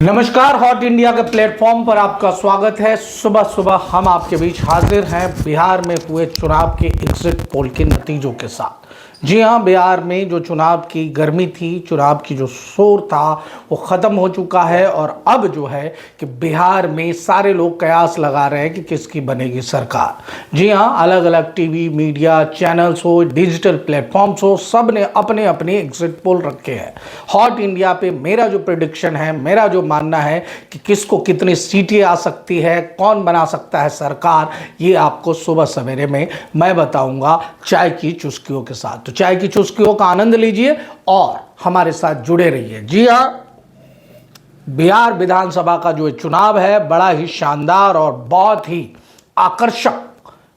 नमस्कार, hot India के platform पर आपका स्वागत है। सुबह सुबह हम आपके बीच हाजिर हैं बिहार में हुए चुनाव के एग्जिट पोल के नतीजों के साथ। जी हाँ, बिहार में जो चुनाव की गर्मी थी, चुनाव की जो शोर था, वो ख़त्म हो चुका है और अब जो है कि बिहार में सारे लोग कयास लगा रहे हैं कि किसकी बनेगी सरकार। जी हाँ, अलग अलग टीवी मीडिया चैनल्स हो, डिजिटल प्लेटफॉर्म्स हो, सब ने अपने अपने एग्जिट पोल रखे हैं। हॉट इंडिया पे मेरा जो प्रेडिक्शन है, मेरा जो मानना है कि किसको कितनी सीटें आ सकती है, कौन बना सकता है सरकार, ये आपको सुबह सवेरे में मैं बताऊंगा चाय की चुस्कियों के साथ। तो चाय की चुस्कियों का आनंद लीजिए और हमारे साथ जुड़े रहिए। जी हाँ, बिहार विधानसभा का जो चुनाव है बड़ा ही शानदार और बहुत ही आकर्षक,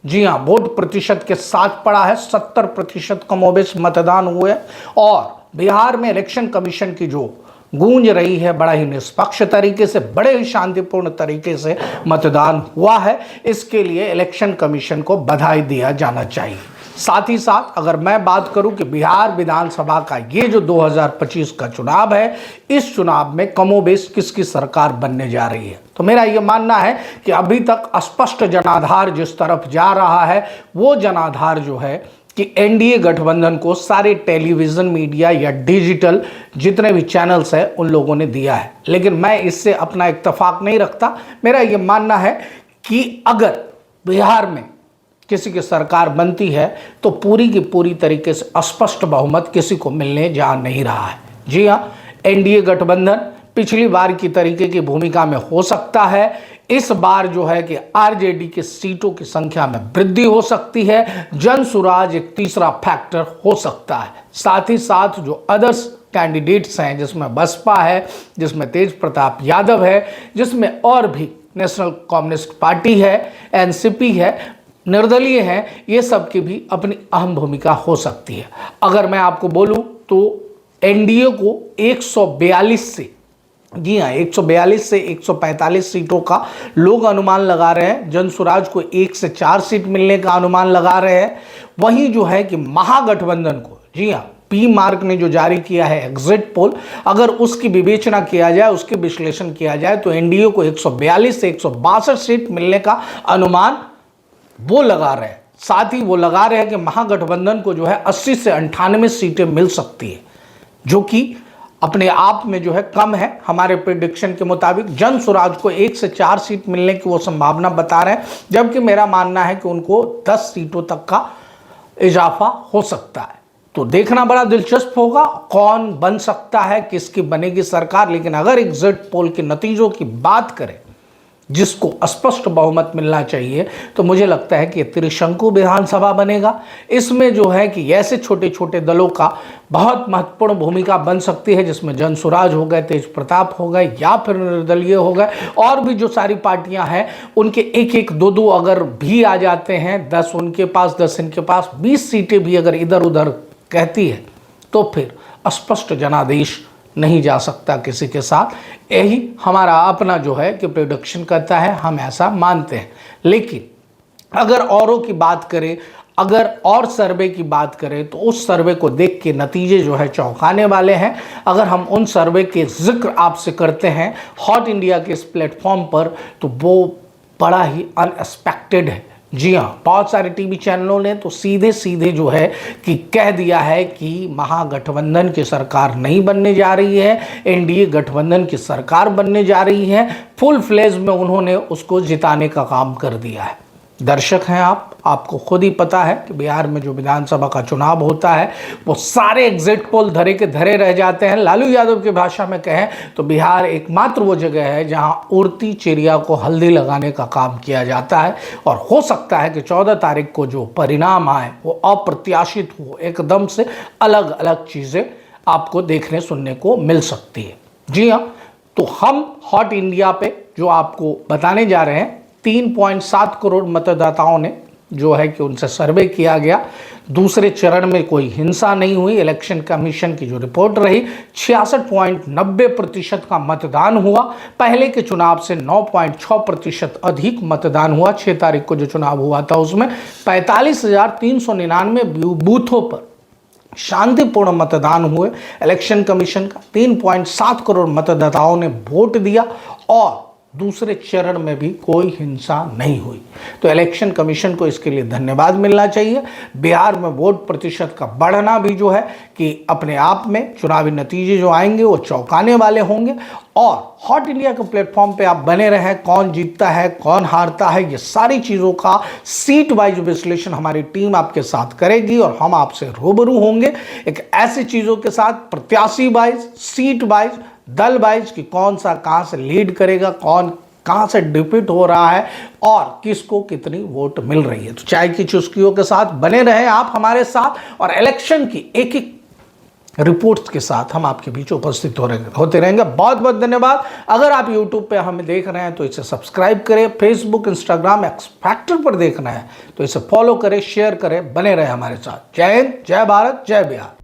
जी हाँ, वोट प्रतिशत के साथ पड़ा है। 70% कमोबेश मतदान हुए और बिहार में इलेक्शन कमीशन की जो गूंज रही है, बड़ा ही निष्पक्ष तरीके से, बड़े ही शांतिपूर्ण तरीके से मतदान हुआ है। इसके लिए इलेक्शन कमीशन को बधाई दिया जाना चाहिए। साथ ही साथ अगर मैं बात करूं कि बिहार विधानसभा का ये जो 2025 का चुनाव है, इस चुनाव में कमोबेश किसकी सरकार बनने जा रही है, तो मेरा ये मानना है कि अभी तक स्पष्ट जनाधार जिस तरफ जा रहा है, वो जनाधार जो है कि एनडीए गठबंधन को सारे टेलीविजन मीडिया या डिजिटल जितने भी चैनल्स हैं उन लोगों ने दिया है। लेकिन मैं इससे अपना इत्तेफाक नहीं रखता। मेरा ये मानना है कि अगर बिहार में किसी की सरकार बनती है तो पूरी की पूरी तरीके से स्पष्ट बहुमत किसी को मिलने जा नहीं रहा है। जी हाँ, एनडीए गठबंधन पिछली बार की तरीके की भूमिका में हो सकता है। इस बार जो है कि आरजेडी की सीटों की संख्या में वृद्धि हो सकती है। जन सुराज एक तीसरा फैक्टर हो सकता है। साथ ही साथ जो अदर्स कैंडिडेट्स हैं, जिसमें बसपा है, जिसमें तेज प्रताप यादव है, जिसमें और भी नेशनल कम्युनिस्ट पार्टी है, एनसीपी है, निर्दलीय हैं, ये सब की भी अपनी अहम भूमिका हो सकती है। अगर मैं आपको बोलूं तो एनडीए को 142 से, जी हाँ, 142 से 145 सीटों का लोग अनुमान लगा रहे हैं। जनसुराज को 1 से 4 सीट मिलने का अनुमान लगा रहे हैं। वहीं जो है कि महागठबंधन को, जी हाँ, पी मार्क ने जो जारी किया है एग्जिट पोल, अगर उसकी विवेचना किया जाए, उसके विश्लेषण किया जाए, तो एनडीए को 142 से 162 सीट मिलने का अनुमान वो लगा रहे हैं। साथ ही वो लगा रहे हैं कि महागठबंधन को जो है 80 से 98 सीटें मिल सकती है, जो कि अपने आप में जो है कम है। हमारे प्रेडिक्शन के मुताबिक जन सुराज को 1 से 4 सीट मिलने की वो संभावना बता रहे हैं, जबकि मेरा मानना है कि उनको 10 सीटों तक का इजाफा हो सकता है। तो देखना बड़ा दिलचस्प होगा कौन बन सकता है, किसकी बनेगी सरकार। लेकिन अगर एग्जिट पोल के नतीजों की बात करें, जिसको स्पष्ट बहुमत मिलना चाहिए, तो मुझे लगता है कि त्रिशंकु विधानसभा बनेगा। इसमें जो है कि ऐसे छोटे छोटे दलों का बहुत महत्वपूर्ण भूमिका बन सकती है, जिसमें जनसुराज हो गए, तेज प्रताप हो गए, या फिर निर्दलीय हो गए, और भी जो सारी पार्टियां हैं उनके एक एक दो दो अगर भी आ जाते हैं, 10 उनके पास, 10 इनके पास, 20 सीटें भी अगर इधर उधर कहती है, तो फिर स्पष्ट जनादेश नहीं जा सकता किसी के साथ। यही हमारा अपना जो है कि प्रेडिक्शन करता है, हम ऐसा मानते हैं। लेकिन अगर औरों की बात करें, अगर और सर्वे की बात करें, तो उस सर्वे को देख के नतीजे जो है चौंकाने वाले हैं। अगर हम उन सर्वे के जिक्र आपसे करते हैं हॉट इंडिया के इस प्लेटफॉर्म पर, तो वो बड़ा ही अनएक्सपेक्टेड है। जी हाँ, बहुत सारे टीवी चैनलों ने तो सीधे सीधे जो है कि कह दिया है कि महागठबंधन की सरकार नहीं बनने जा रही है, एनडीए गठबंधन की सरकार बनने जा रही है। फुल फ्लेज में उन्होंने उसको जिताने का काम कर दिया है। दर्शक हैं आप, आपको खुद ही पता है कि बिहार में जो विधानसभा का चुनाव होता है, वो सारे एग्जिट पोल धरे के धरे रह जाते हैं। लालू यादव की भाषा में कहें तो बिहार एकमात्र वो जगह है जहां उड़ती चिड़िया को हल्दी लगाने का काम किया जाता है। और हो सकता है कि 14 तारीख को जो परिणाम आए वो अप्रत्याशित हो, एकदम से अलग अलग चीज़ें आपको देखने सुनने को मिल सकती है। जी हाँ, तो हम हॉट इंडिया पे जो आपको बताने जा रहे हैं, 3.7 करोड़ मतदाताओं ने जो है कि उनसे सर्वे किया गया। दूसरे चरण में कोई हिंसा नहीं हुई। इलेक्शन कमीशन की जो रिपोर्ट रही, 66.90% का मतदान हुआ। पहले के चुनाव से 9.6% अधिक मतदान हुआ। 6 तारीख को जो चुनाव हुआ था उसमें 45,399 बूथों पर शांतिपूर्ण मतदान हुए। इलेक्शन कमीशन का 3.7 करोड़ मतदाताओं ने वोट दिया और दूसरे चरण में भी कोई हिंसा नहीं हुई। तो इलेक्शन कमीशन को इसके लिए धन्यवाद मिलना चाहिए। बिहार में वोट प्रतिशत का बढ़ना भी जो है कि अपने आप में चुनावी नतीजे जो आएंगे वो चौंकाने वाले होंगे। और हॉट इंडिया के प्लेटफॉर्म पे आप बने रहें, कौन जीतता है कौन हारता है ये सारी चीज़ों का सीट वाइज विश्लेषण हमारी टीम आपके साथ करेगी और हम आपसे रूबरू होंगे एक ऐसी चीज़ों के साथ, प्रत्याशी वाइज, सीट वाइज, दल वाइज कि कौन सा कहां से लीड करेगा, कौन कहां से डिफीट हो रहा है और किसको कितनी वोट मिल रही है। तो चाय की चुस्कियों के साथ बने रहें आप हमारे साथ और इलेक्शन की एक एक रिपोर्ट्स के साथ हम आपके बीच उपस्थित होते रहेंगे। बहुत बहुत धन्यवाद। अगर आप YouTube पे हमें देख रहे हैं तो इसे सब्सक्राइब करें, फेसबुक, इंस्टाग्राम, एक्स फैक्टर पर देख रहे हैं तो इसे फॉलो करें, शेयर करें, बने रहें हमारे साथ। जय हिंद, जय भारत, जय बिहार।